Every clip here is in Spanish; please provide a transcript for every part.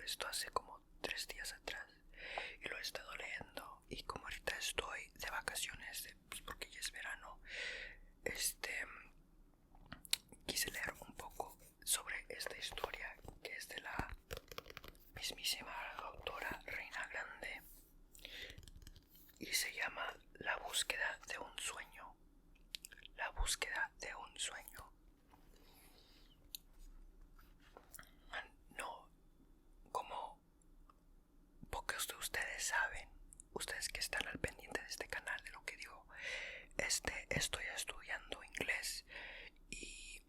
esto hace como 3 días atrás y lo he estado leyendo. Y como ahorita estoy de vacaciones, pues porque ya es verano, quise leer un poco sobre esta historia que es de la mismísima autora Reina Grande y se llama La búsqueda de un sueño. La búsqueda de un sueño. No, como pocos de ustedes saben, ustedes que están al pendiente de este canal, de lo que digo, estoy estudiando inglés y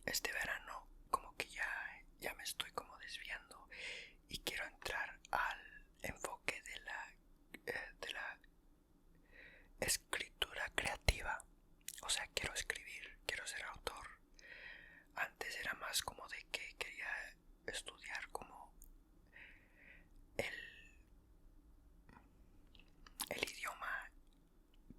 este verano como que ya me estoy como desviando y quiero entrar al enfoque de la escritura creativa. O sea, quiero escribir, quiero ser autor. Antes era más como de que quería estudiar como el, el idioma,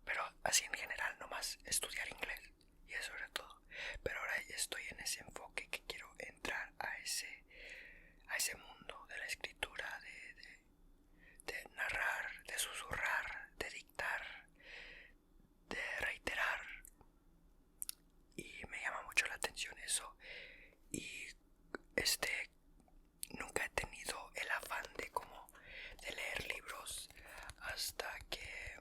pero así en general, nomás estudiar inglés y eso era todo. Pero ahora ya estoy en ese enfoque que quiero entrar a ese mundo de la escritura, de narrar, de susurrar, de dictar, de reiterar. Y me llama mucho la atención eso. Y nunca he tenido el afán de leer libros hasta que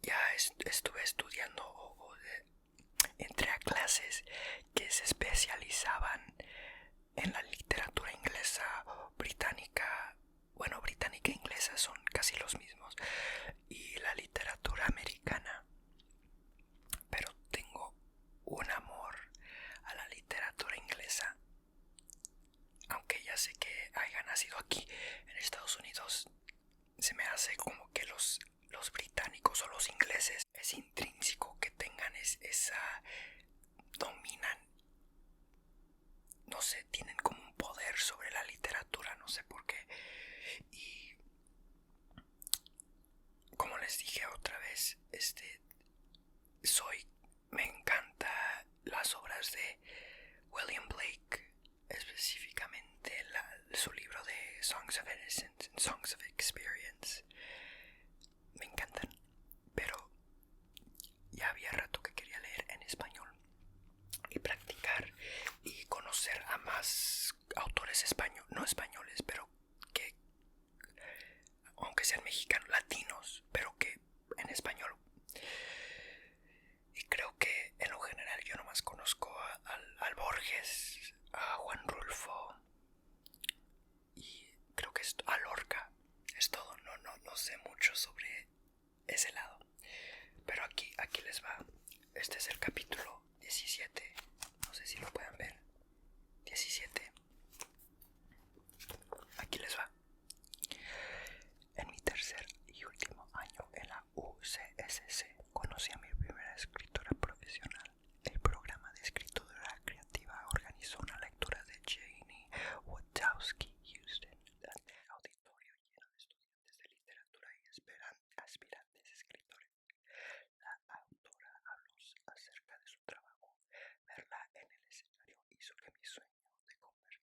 ya estuve estudiando entré a clases que se especializaban en la literatura inglesa, británica. Bueno, británica e inglesa son casi los mismos, y la literatura americana. Pero tengo un amor a la literatura inglesa. Aunque ya sé que haya nacido aquí en Estados Unidos, se me hace como que los británicos o los ingleses es intrínseco que tengan esa, dominan, no sé, tienen como un poder sobre la literatura, no sé por qué. Y como les dije otra vez, me encanta las obras de William Blake, específicamente su libro de Songs of Innocence and Songs of Experience. Me encantan, pero ya había rato que quería leer en español y practicar y conocer a más autores españoles, no españoles, pero que, aunque sean mexicanos, latinos, pero que en español. Y creo que en lo general yo nomás conozco al Borges, a Juan Rulfo y creo que es a Lorca. Es todo, no sé mucho sobre ese lado. Pero aquí les va. Este es el capítulo 17. No sé si lo pueden ver. 17. Aquí les va. En mi tercer y último año en la UCSC conocí a mi primera escritora profesional. El programa de escritura creativa organizó una lectura de Janie Wodowski Houston ante el auditorio lleno de estudiantes de literatura y aspirantes escritores. La autora habló acerca de su trabajo. Verla en el escenario hizo que mi sueño de convertirme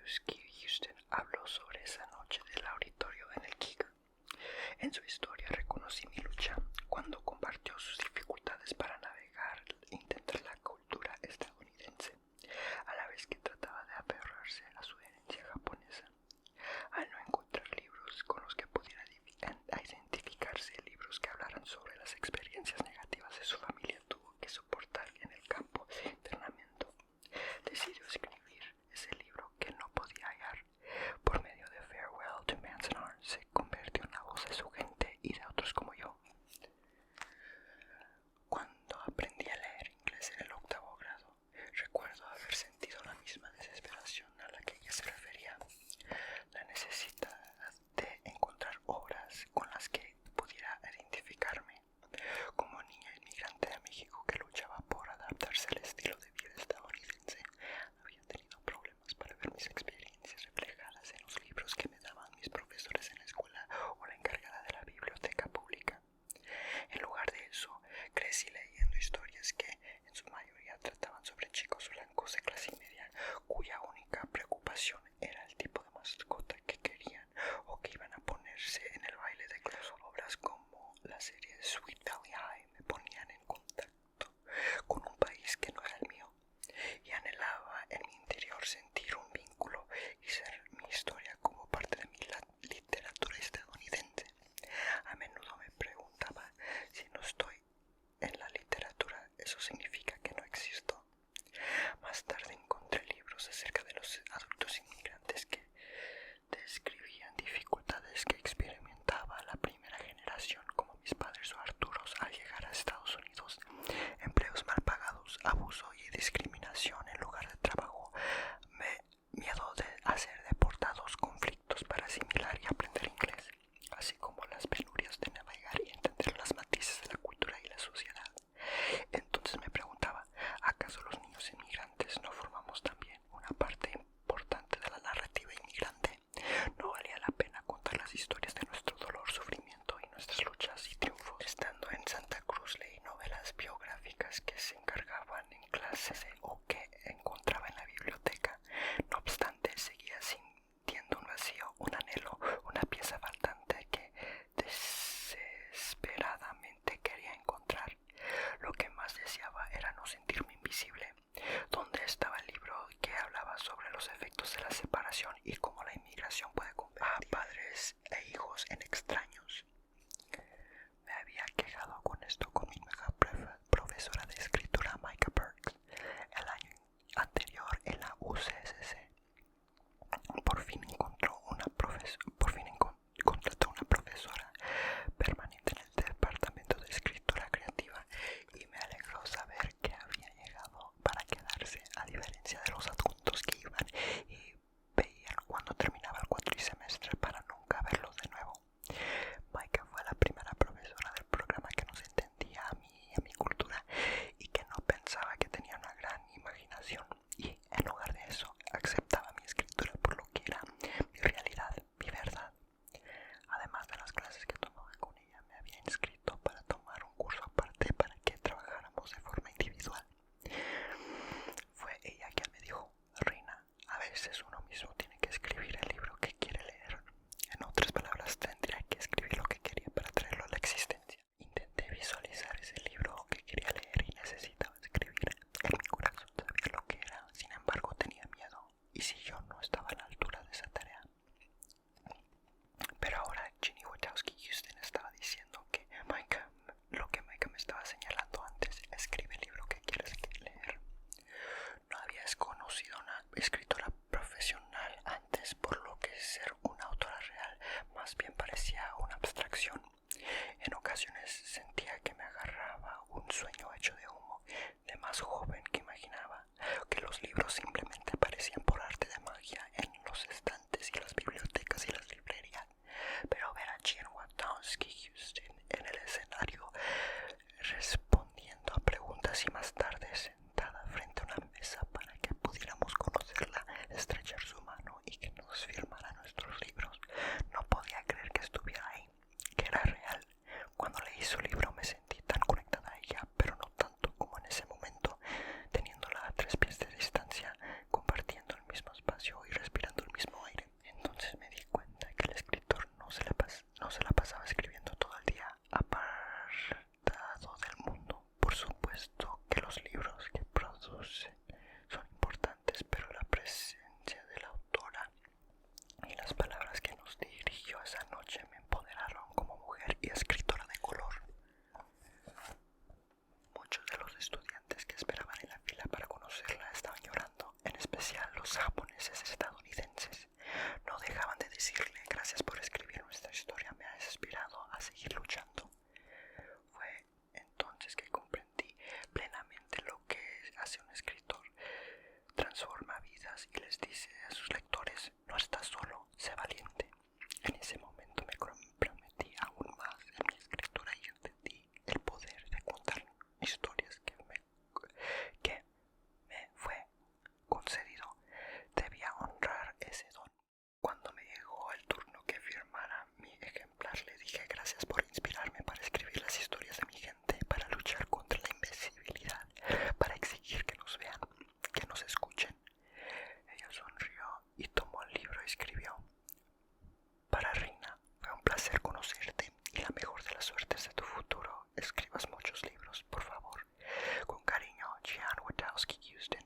Houston habló sobre esa noche del auditorio en el Kicker. En su historia reconocí mi lucha cuando compartió sus dificultades para navegar e intentar la cultura estadounidense, a la vez que trataba de aferrarse a su herencia japonesa. Al no encontrar libros con los que pudiera identificarse, libros que hablaran sobre las experiencias negativas de su familia tuvo que soportar en el campo de internamiento, decidió escribir ese libro que no podía hallar. Por medio de Farewell to Manzanar se convirtió en la voz de su gente y de otros como yo. Cuando aprendí a leer inglés en el 8º grado, recuerdo haber sentido la misma desesperación a la que ella se refería. La necesidad de encontrar obras con las que pudiera identificarme. Como niña inmigrante de México que luchaba por adaptarse al estilo de vida estadounidense, había tenido problemas para ver mis experiencias reflejadas en los libros que me daban mis profesores en la escuela o la encargada de la biblioteca pública. En lugar de eso, crecí leyendo historias que, en su mayoría, trataban sobre chicos blancos de clase media, cuya única preocupación era el tipo de mascota que querían o que iban a ponerse en el baile de clase. Obras como la serie Sweet Valley High me ponían en contacto con un país que no era el mío, y anhelaba en mi interior sentir un vínculo y ser mi historia como parte de mi literatura estadounidense. A menudo me preguntaba si no estoy en la literatura, eso significa que no existo. Más tarde encontré libros acerca de los adultos inmigrantes que describían dificultades que experimentaba la primera generación, como mis padres o Arturos al llegar a Estados Unidos, empleos mal pagados, abuso y discriminación en lugar de trabajo, miedo a ser deportados, conflictos para asimilar y aprender inglés, así como las penurias de navegar y entender las matices de la cultura y la sociedad. Entonces me preguntaba, ¿acaso los niños inmigrantes no formamos también una parte importante de la narrativa inmigrante? ¿No valía la pena contar las historias de nuestro dolor, sufrimiento y nuestras luchas y triunfos? Estando en Santa Cruz leí novelas biográficas que se encargaban en clases o que encontraba en la biblioteca. No obstante, seguía sintiendo un vacío, un anhelo, una pieza faltante que desesperadamente quería encontrar. Lo que más deseaba era no sentirme invisible. ¿Dónde estaba el libro que hablaba sobre los efectos de la separación y cómo la inmigración puede convertir a padres e hijos en extraños? Me había quejado con esto con mi mejor profesora de escritura, Micah Burks, el año anterior en la UCSC. Por fin contrató una profesora permanente en el departamento de escritura creativa y me alegró saber que había llegado para quedarse, a diferencia de los adjuntos que iban y veían cuando terminaba el cuatrimestre para nunca verlos de nuevo. Maika fue la primera profesora del programa que nos entendía a mí y a mi cultura y que no pensaba que tenía una gran imaginación, y en lugar de eso aceptaba mi escritura por lo que era mi realidad, mi verdad. Además de las clases que tomaba con ella, me había inscrito para tomar un curso aparte para que trabajáramos de forma individual. Fue ella quien me dijo, Reina, a veces uno mismo tiene que escribir el libro que quiere leer. En otras palabras, tendría que escribir lo que quería para traerlo a la existencia. Intenté visualizar ese libro que estudiantes que esperaban en la fila para conocerla estaban llorando, en especial los japoneses estadounidenses. No dejaban de decirle: gracias por escribir nuestra historia, me ha inspirado a seguir luchando. Fue entonces que comprendí plenamente lo que hace un escritor. Transforma vidas y les dice a sus lectores: no estás solo, sé valiente. En ese momento me comprometí aún más en mi escritura y entendí el poder de contar historias que me fue concedido. Debía honrar ese don. Cuando me llegó el turno que firmara mi ejemplar, le dije: gracias por inspirarme para escribir las historias de mi gente, para luchar contra la invisibilidad, para exigir que nos vean, que nos escuchen. Ella sonrió y tomó el libro y escribió: para Rina, fue un placer conocerte y la mejor de las suertes de tu futuro. Escribas muchos libros, por favor. Con cariño, Gian Witowski Houston.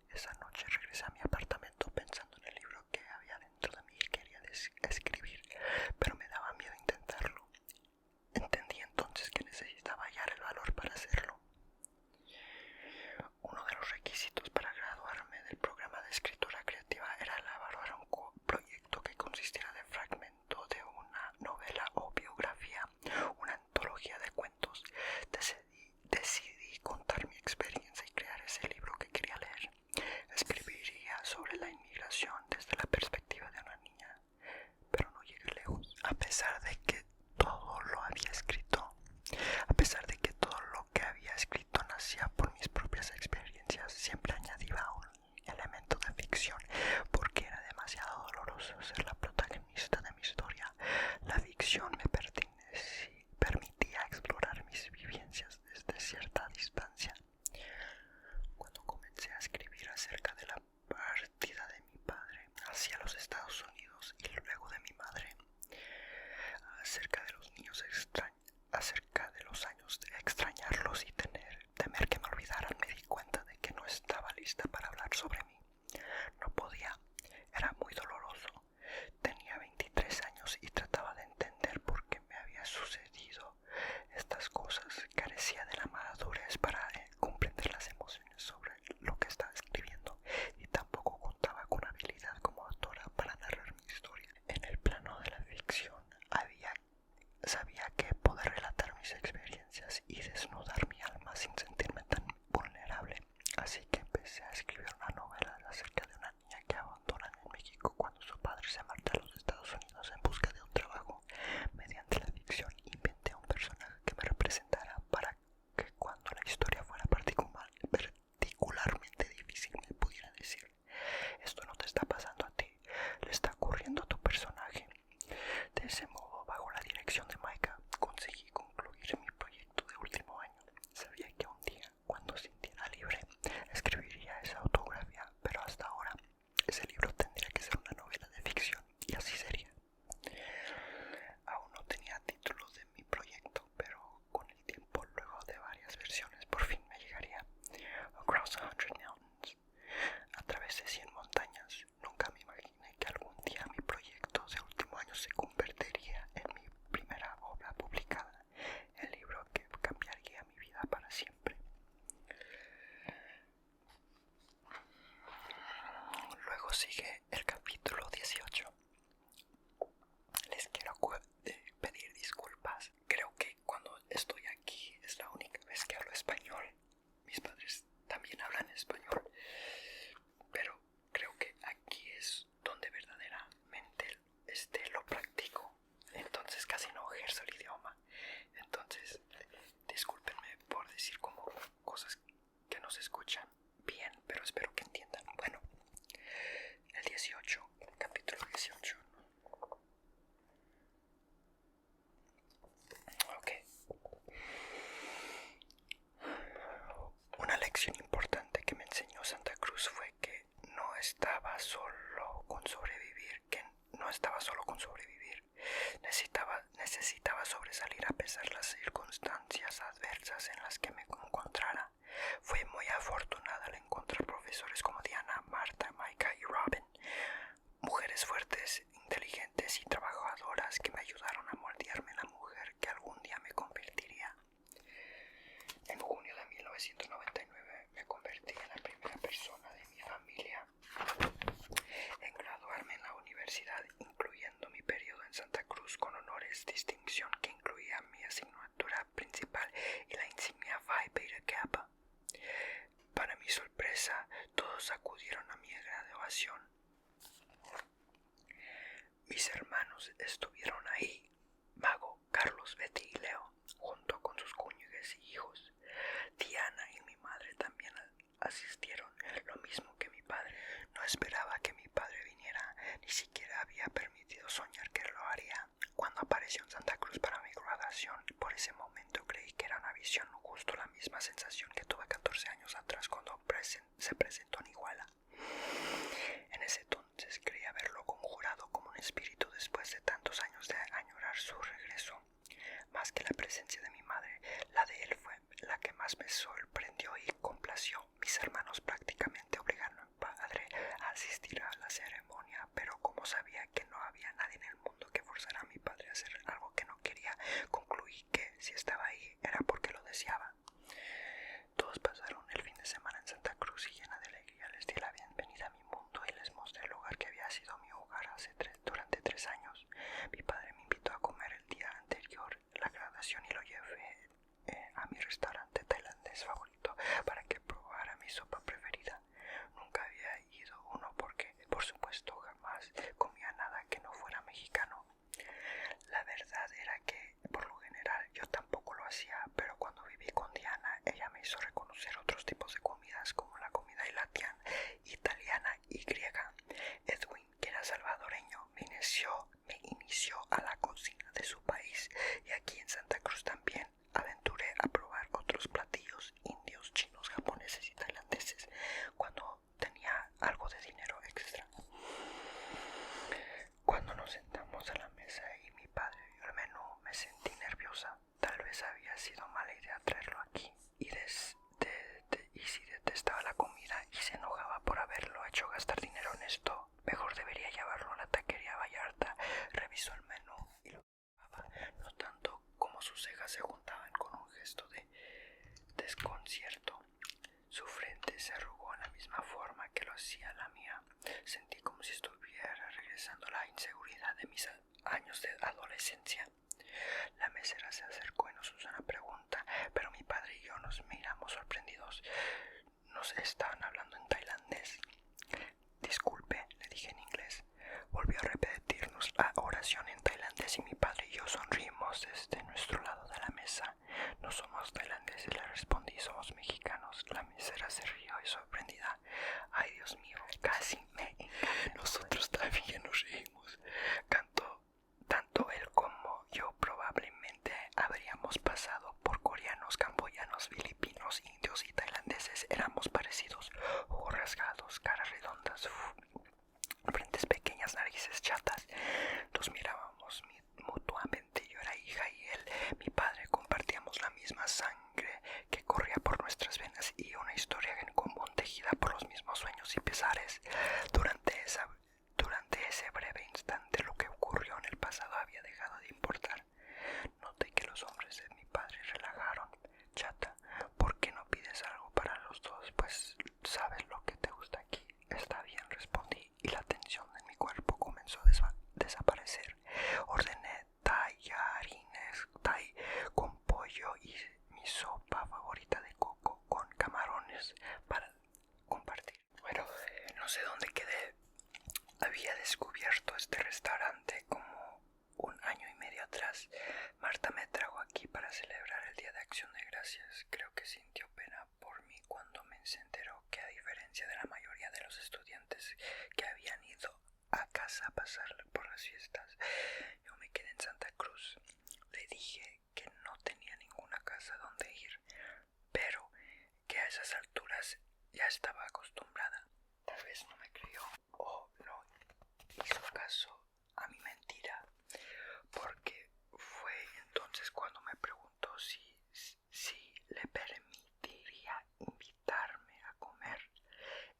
Esa noche regresé a mi apartamento pensando en el libro que había dentro de mí y quería escribir, pero me daba miedo intentarlo. Entendí entonces que necesitaba hallar el valor para hacerlo. Uno de los requisitos para graduarme del programa de escritura creativa era elaborar un proyecto que consistiera de fragmento de una novela o biografía, una antología de cuentos. Decidí contar mi experiencia y crear ese libro que quería leer. Escribiría sobre la inmigración desde la perspectiva de una niña, pero no llegué lejos. A pesar de que todo lo que había escrito nacía por mis propias experiencias, siempre añadía un elemento de ficción, porque era demasiado doloroso ser la protagonista de mi historia. La ficción me permitía explorar mis vivencias desde cierta distancia. Cuando comencé a escribir acerca de la partida de mi padre hacia los Estados Unidos y luego de mi madre, acerca de los niños acerca de los años de extrañarlos y temer que me olvidaran, me di cuenta de que no estaba lista para hablar sobre mí. No podía, era muy doloroso. Tenía 23 años y trataba de entender por qué me había sucedido estas cosas. Carecía de la madurez para comprender las emociones sobre lo que estaba escribiendo y tampoco contaba con habilidad como autora para narrar mi historia. En el plano de la ficción sabía que poder relatar mis experiencias y desnudar mi alma sin sentirme tan vulnerable. Así que empecé a escribir una novela acerca de una niña que abandonan en México cuando su padre se marcha a los Estados Unidos en busca de un trabajo. Mediante la ficción inventé un personaje que me representara para que cuando la historia fuera particularmente difícil me pudiera decir: esto no te está pasando a ti, le está ocurriendo a tu personaje. De ese modo, bajo la dirección de Maika, conseguí concluir mi proyecto de último año. Sabía que un día, cuando sintiera libre, escribiría esa autografía, pero hasta ahora ese libro tendría que ser una novela de ficción, y así sería. Aún no tenía título de mi proyecto, pero con el tiempo, luego de varias versiones, por fin me llegaría. Across 100 Mountains, a través de 100 montañas. Nunca me imaginé que algún día mi proyecto de último año se convertiría en mi primera obra publicada, el libro que cambiaría mi vida para siempre. Luego sigue el capítulo 18. Les quiero pedir disculpas. Creo que cuando estoy aquí es la única vez que hablo español. Mis padres también hablan español, pero creo que aquí es donde verdaderamente lo practico. Entonces casi no ejerzo el idioma. Entonces discúlpenme por decir como cosas que no se escuchan bien, pero espero que entiendan. Bueno, el 18, capítulo 18. Ok. Una lección importante que me enseñó Santa Cruz fue que no estaba solo con sobrevivir, necesitaba sobresalir a pesar de las circunstancias adversas en las que me encontrara. Fui muy afortunada al encontrar profesores como Diana, Marta, Maika y Robin, mujeres fuertes, inteligentes y trabajadoras que me ayudaron a moldearme en la mujer que algún día me convertiría. En junio de 1900 No esperaba que mi padre viniera, ni siquiera había permitido soñar que lo haría. Cuando apareció en Santa Cruz para mi graduación, por ese momento creí que era una visión, justo la misma sensación que tuve 14 años atrás cuando se presentó en Iguala. En ese entonces creí haberlo conjurado como un espíritu después de tantos años de añorar su regreso. Más que la presencia de mi madre, la de él fue la que más me sorprendió y complació. Mis hermanos prácticamente obligaron a mi padre a asistir a la ceremonia, pero como sabía que no había nadie en el mundo que forzara a mi padre a hacer algo que no quería, concluí que si estaba ahí era porque lo deseaba. Todos pasaron el fin de semana en Santa Cruz y llena de alegría les di la bienvenida a mi mundo y les mostré el lugar que había sido mi hogar durante 3 años. Mi padre me invitó a comer el día anterior la graduación y lo llevé a mi restaurante tailandés favorito para que probara mi sopa preferida. Nunca había ido uno porque, por supuesto, jamás comía nada que no fuera mexicano. La verdad era que, por lo general, yo tampoco lo hacía, pero cuando viví con Diana, ella me hizo reconocer otros tipos de comidas como la comida italiana y griega. Edwin, que era salvadoreño, me inició a la cocina de su país y aquí en Santa Cruz también aventuré a probar otros platillos indios, chinos, japoneses y tailandeses cuando tenía algo de dinero extra. Cuando nos sentamos a la mesa y mi padre vio el menú, me sentí nerviosa. Tal vez había sido mala idea traerlo aquí y si detestaba la comida y se enojaba por haberlo hecho gastar dinero en esto, mejor debería llevarlo a la taquería Vallarta. Revisó el menú y lo probaba, notando cómo sus cejas se juntaban con un gesto de desconcierto. Su frente se arrugó en la misma forma que lo hacía la mía. Sentí como si estuviera regresando a la inseguridad de mis años de adolescencia. La mesera se acercó y nos hizo una pregunta, pero mi padre y yo nos miramos sorprendidos. Nos estaban hablando en tailandés. Disculpe, le dije en inglés. Volvió a repetirnos la oración en tailandés y mi padre y yo sonrimos desde nuestro lado de la mesa. No somos tailandeses, le respondí, somos mexicanos. La mesera se rió y sorprendida. Ay, Dios mío, casi me encanta. Nosotros también nos reímos. Tanto él como yo probablemente habríamos pasado por coreanos, camboyanos, filipinos, indios y tailandeses. Éramos parecidos, ojos rasgados, caras redondas, frentes pequeñas, narices chatas. Nos mirábamos mutuamente. Yo era hija y él, mi padre, compartíamos la misma sangre que corría por nuestras venas y una historia en común tejida por los mismos sueños y pesares. Durante ese breve instante lo que ocurrió en el pasado había dejado de importar. Noté que los hombres de mi padre relajaron. Chata, ¿por qué no pides algo para los dos? Pues sabes lo que te gusta aquí. Está bien, respondí, y la tensión en mi cuerpo comenzó a desaparecer. Ordené tallarines con pollo y mi sopa favorita de coco con camarones para compartir. Bueno, no sé dónde quedé. Había descubierto este restaurante como 1 año y medio atrás. Marta me trajo aquí para celebrar el Día de Acción de Gracias. Creo que sintió pena por mí cuando me enteró que, a diferencia de la mayoría de los estudiantes que habían ido a casa a pasar por las fiestas, yo me quedé en Santa Cruz. Le dije que no tenía ninguna casa donde ir, pero que a esas alturas ya estaba acostumbrada. Tal vez no me creyó o no hizo caso a mi mentira, porque fue entonces cuando me preguntó si le permitiría invitarme a comer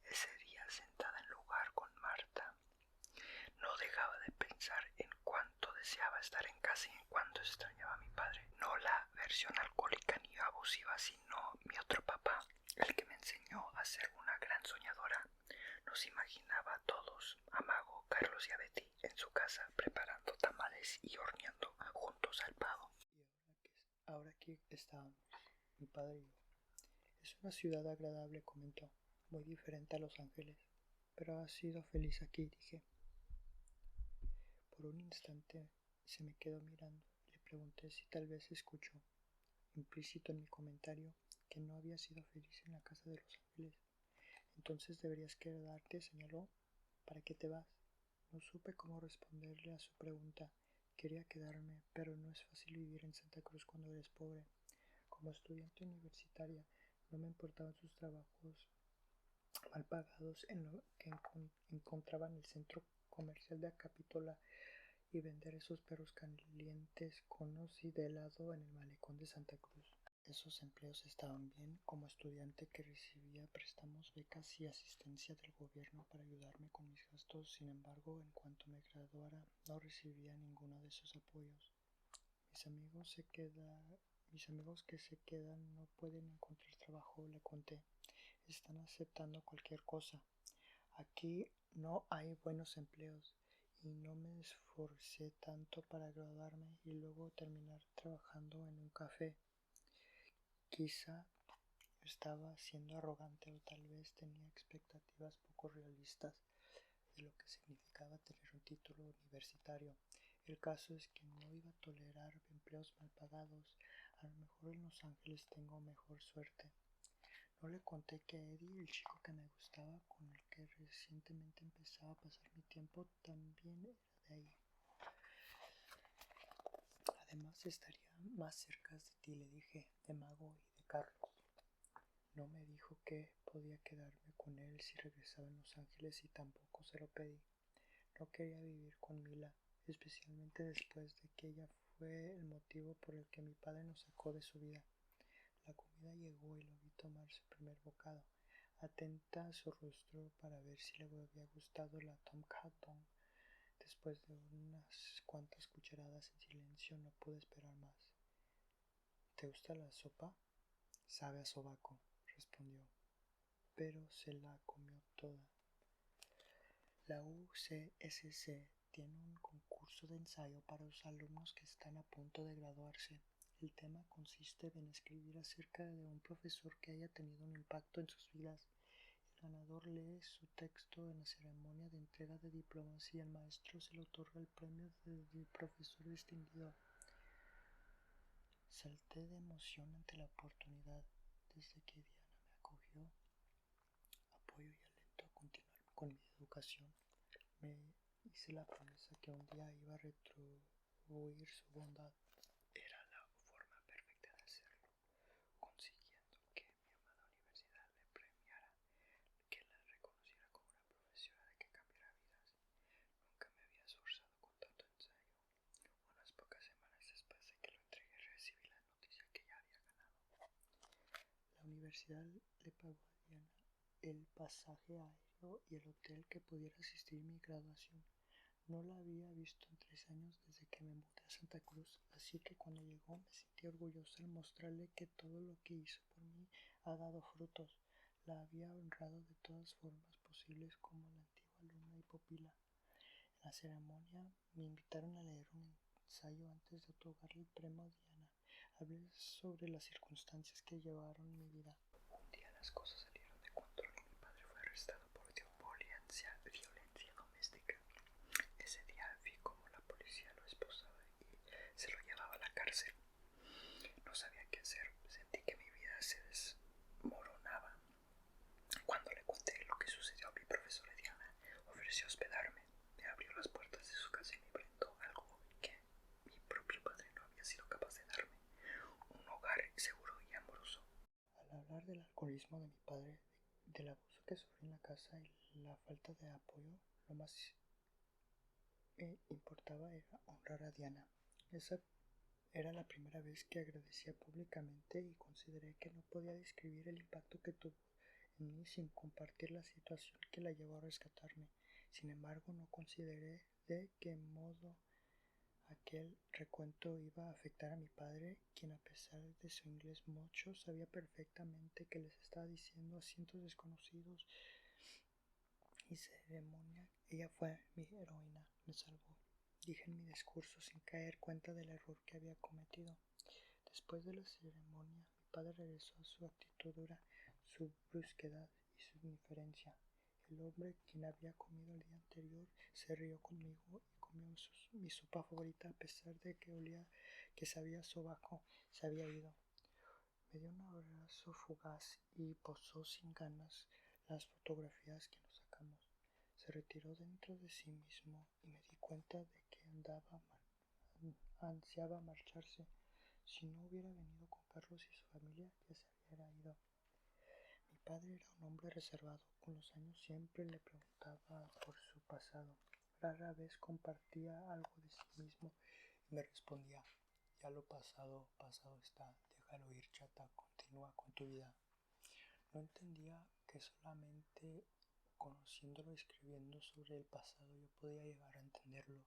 ese día sentada en lugar con Marta. No dejaba de pensar en cuánto deseaba estar en casa y en cuánto extrañaba a mi padre. No la versión alcohólica ni abusiva, sino mi otro papá, el que me enseñó a ser una gran soñadora. Nos imaginaba a todos, a Mago, Carlos y a Betty, en su casa preparando tamales y horneando juntos al pavo. Y ahora aquí estábamos, mi padre y yo. Es una ciudad agradable, comentó, muy diferente a Los Ángeles, pero has sido feliz aquí, dije. Por un instante se me quedó mirando y le pregunté si tal vez escuchó, implícito en mi comentario, que no había sido feliz en la casa de Los Ángeles. Entonces deberías quedarte, señaló. ¿Para qué te vas? No supe cómo responderle a su pregunta. Quería quedarme, pero no es fácil vivir en Santa Cruz cuando eres pobre. Como estudiante universitaria, no me importaban sus trabajos mal pagados en lo que encontraba en el centro comercial de Acapitola y vender esos perros calientes, conos y de helado en el malecón de Santa Cruz. Esos empleos estaban bien. Como estudiante que recibía préstamos, becas y asistencia del gobierno para ayudarme con mis gastos. Sin embargo, en cuanto me graduara, no recibía ninguno de esos apoyos. Mis amigos que se quedan no pueden encontrar trabajo, le conté. Están aceptando cualquier cosa. Aquí no hay buenos empleos y no me esforcé tanto para graduarme y luego terminar trabajando en un café. Quizá estaba siendo arrogante o tal vez tenía expectativas poco realistas de lo que significaba tener un título universitario. El caso es que no iba a tolerar empleos mal pagados. A lo mejor en Los Ángeles tengo mejor suerte. No le conté que Eddie, el chico que me gustaba, con el que recientemente empezaba a pasar mi tiempo, también era de ahí. Además estaría más cerca de ti, le dije, de Mago y de Carlos. No me dijo que podía quedarme con él si regresaba a Los Ángeles y tampoco se lo pedí. No quería vivir con Mila, especialmente después de que ella fue el motivo por el que mi padre nos sacó de su vida. La comida llegó y lo vi tomar su primer bocado, atenta a su rostro para ver si le había gustado la Tom Kha-dong. Después de unas cuantas cucharadas en silencio no pude esperar más. ¿Te gusta la sopa? Sabe a sobaco, respondió, pero se la comió toda. La UCSC tiene un concurso de ensayo para los alumnos que están a punto de graduarse. El tema consiste en escribir acerca de un profesor que haya tenido un impacto en sus vidas. El ganador lee su texto en la ceremonia de entrega de diplomas y el maestro se le otorga el premio de profesor distinguido. Salté de emoción ante la oportunidad. Desde que Diana me acogió, apoyo y alento a continuar con mi educación. Me hice la promesa que un día iba a retribuir su bondad. Era la forma perfecta de hacerlo, consiguiendo que mi amada universidad le premiara, que la reconociera como una profesora que cambiara vidas. Nunca me había esforzado con tanto ensayo. Unas pocas semanas después de que lo entregué recibí la noticia que ya había ganado. La universidad le pagó a Diana el pasaje aéreo y el hotel que pudiera asistir a mi graduación. No la había visto en 3 años desde que me mudé a Santa Cruz, así que cuando llegó me sentí orgullosa al mostrarle que todo lo que hizo por mí ha dado frutos. La había honrado de todas formas posibles como la antigua alumna y pupila. En la ceremonia me invitaron a leer un ensayo antes de otorgarle el premio a Diana. Hablé sobre las circunstancias que llevaron mi vida. Un día las cosas salieron de control y mi padre fue arrestado por violencia doméstica. Ese día vi cómo la policía lo esposaba y se lo llevaba a la cárcel. No sabía qué hacer, sentí que mi vida se desmoronaba. Cuando le conté lo que sucedió a mi profesora Diana, ofreció hospedarme. Me abrió las puertas de su casa y me brindó algo que mi propio padre no había sido capaz de darme: un hogar seguro y amoroso. Al hablar del alcoholismo de mi padre, del abuso que sufrí en la casa y la falta de apoyo, lo más me importaba era honrar a Diana. Esa era la primera vez que agradecía públicamente y consideré que no podía describir el impacto que tuvo en mí sin compartir la situación que la llevó a rescatarme. Sin embargo, no consideré de qué modo aquel recuento iba a afectar a mi padre, quien a pesar de su inglés mocho sabía perfectamente que les estaba diciendo a cientos desconocidos y ceremonia. Ella fue mi heroína, me salvó, dije en mi discurso sin caer cuenta del error que había cometido. Después de la ceremonia, mi padre regresó a su actitud dura, su brusquedad y su indiferencia. El hombre, quien había comido el día anterior, se rió conmigo y comió mi sopa favorita a pesar de que olía que sabía sobaco. Se había ido. Me dio un abrazo fugaz y posó sin ganas las fotografías que nos sacamos. Se retiró dentro de sí mismo y me di cuenta de que ansiaba marcharse. Si no hubiera venido con Carlos y su familia, ya se hubiera ido. Mi padre era un hombre reservado. Con los años siempre le preguntaba por su pasado. Rara vez compartía algo de sí mismo y me respondía: ya lo pasado, pasado está, déjalo ir, chata, continúa con tu vida. No entendía que solamente conociéndolo y escribiendo sobre el pasado yo podía llegar a entenderlo.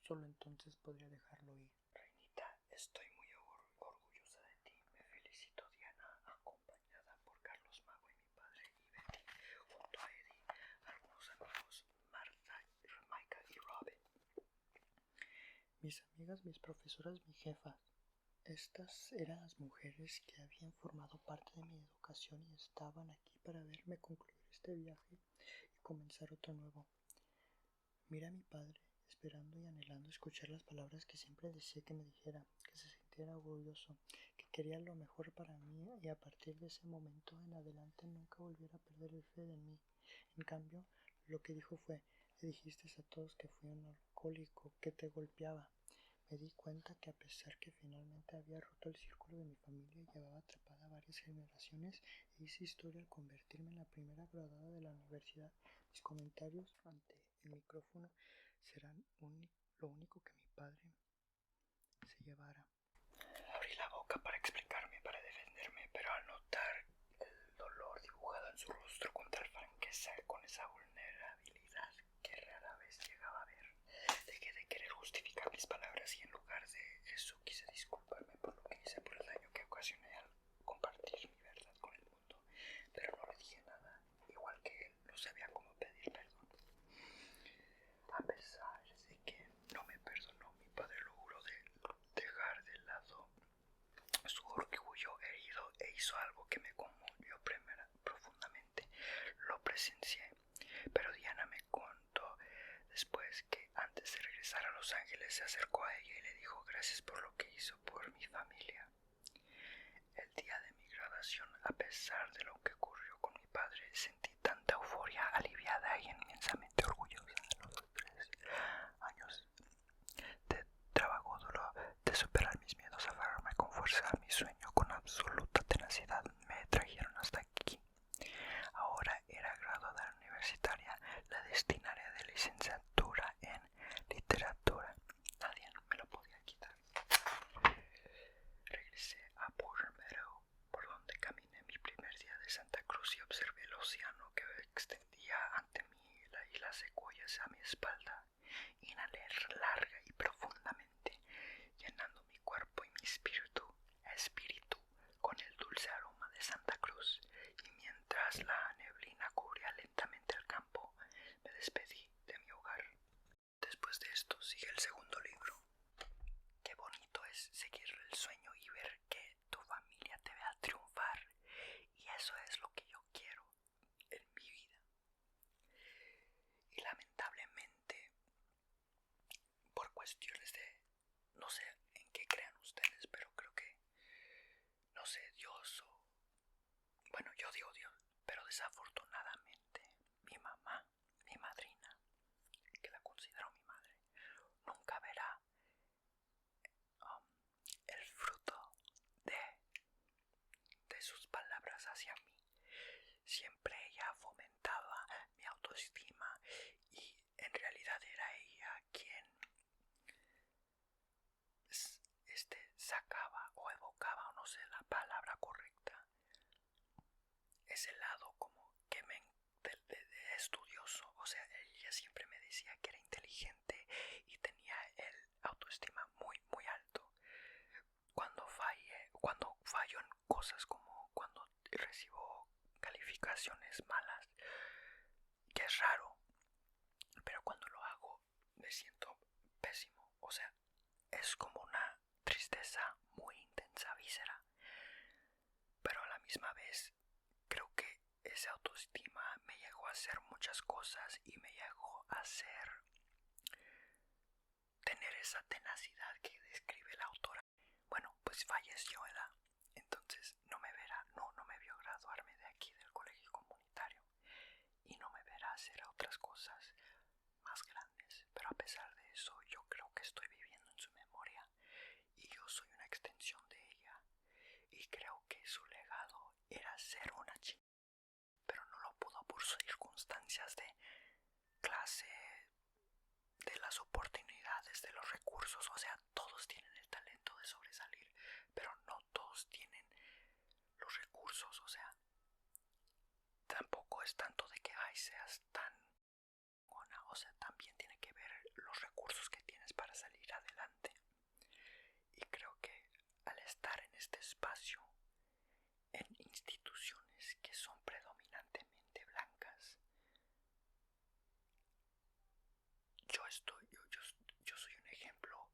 Solo entonces podría dejarlo ir. Reinita, estoy muy orgullosa de ti. Me felicito, Diana, acompañada por Carlos Mago y mi padre y Betty, junto a Eddie, algunos amigos, Martha, Micah y Robin. Mis amigas, mis profesoras, mis jefas. Estas eran las mujeres que habían formado parte de mi educación y estaban aquí para verme concluir este viaje y comenzar otro nuevo. Mira a mi padre, esperando y anhelando escuchar las palabras que siempre decía que me dijera, que se sintiera orgulloso, que quería lo mejor para mí y a partir de ese momento en adelante nunca volviera a perder el fe en mí. En cambio, lo que dijo fue: le dijiste a todos que fui un alcohólico, que te golpeaba. Me di cuenta que a pesar que finalmente había roto el círculo de mi familia y llevaba atrapada varias generaciones, e hice historia al convertirme en la primera graduada de la universidad. Mis comentarios ante el micrófono serán lo único que mi padre se llevara. Abrí la boca para explicarme, para defenderme, pero al notar el dolor dibujado en su rostro con tal franqueza, con esa vulnerabilidad que rara vez llegaba a ver, dejé de querer justificar mis palabras y en lugar de eso quise disculparme por lo que hice, por el daño que ocasioné al compartir mi verdad con el mundo, pero no le dije nada, igual que él no sabía cómo pedir perdón. A pesar de que no me perdonó, mi padre logró dejar de lado su orgullo herido e hizo algo que me conmovió profundamente. Lo presencié, pero Diana me contó después que antes de regresar a Los Ángeles se acercó a ella y le dijo gracias por lo que hizo por mi familia. El día de mi graduación, a pesar de lo que ocurrió con mi padre, sentí tanta euforia, aliviada y inmensamente orgullosa de los 3 años de trabajo duro, de superar mis miedos, aferrarme con fuerza a mi sueño, con absoluta tenacidad, me trajeron hasta aquí. Ahora era graduada universitaria, la destinaré de licenciatura en literatura. Nadie me lo podía quitar. Regresé a Porter Meadow, por donde caminé mi primer día de Santa Cruz y observé el océano que extendía ante mí y las secuoyas a mi espalda. Inhalé larga y profundamente, llenando mi cuerpo y mi espíritu con el dulce aroma de Santa Cruz, y mientras la neblina cubría lentamente el campo, me despedí de mi hogar. Después de esto sigue el segundo libro. Qué bonito es seguir el sueño y ver que tu familia te vea triunfar, y eso es lo que yo quiero en mi vida. Y lamentablemente, por cuestiones de, no sé en qué crean ustedes, pero creo que, no sé, Dios o, bueno, yo digo Dios, pero desafortunadamente mi mamá, mi madrina, que la considero mi madre, nunca verá el fruto de sus palabras hacia mí. Siempre ella fomentaba mi autoestima y en realidad era ella quien sacaba o evocaba, o no sé la palabra correcta, ese lado como que de estudioso. O sea, ella siempre me decía que era inteligente y tenía el autoestima muy muy alto. Cuando fallo en cosas, como cuando recibo calificaciones malas, que es raro, pero cuando lo hago me siento pésimo. O sea, es como una tristeza muy intensa, víscera, pero a la misma vez creo que esa autoestima me llegó a hacer muchas cosas y me llegó a hacer tener esa tenacidad que describe la autora. Bueno, pues falleció, entonces no me verá, no me vio graduarme de aquí del colegio comunitario. pero a pesar de eso yo creo que estoy viviendo en su memoria y yo soy una extensión de ella y creo que su legado era ser una chica, pero no lo pudo por circunstancias de clase, de las oportunidades, de los recursos. O sea, todos tienen el talento de sobresalir, pero no todos tienen los recursos. O sea, tampoco es tanto de que seas tan buena, o sea, también tiene que ver los recursos que tienes para salir adelante. Y creo que al estar en este espacio, en instituciones que son predominantemente blancas, yo soy un ejemplo,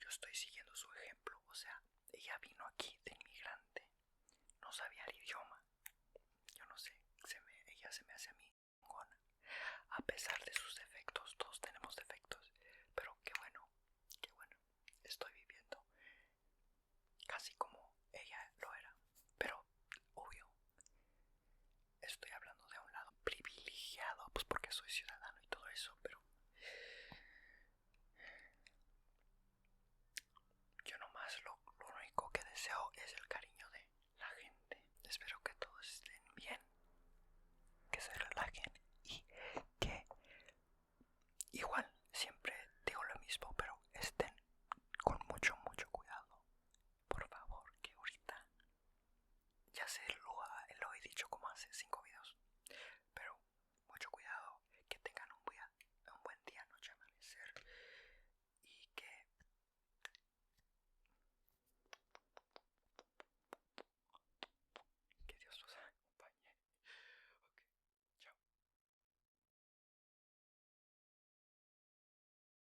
yo estoy siguiendo su ejemplo. O sea, ella vino aquí de inmigrante, no sabía el idioma, yo no sé, ella se me hace a mí chingona. A pesar de sus defectos, todos tenemos defectos, pero qué bueno, estoy viviendo casi como ella lo era. Pero, obvio, estoy hablando de un lado privilegiado, pues porque soy ciudadano y todo eso, pero yo nomás lo único que deseo es el cariño de la gente. Espero que todos estén bien, que se relajen y que igual siempre digo lo mismo, pero estén con mucho cuidado. Por favor, que ahorita ya sé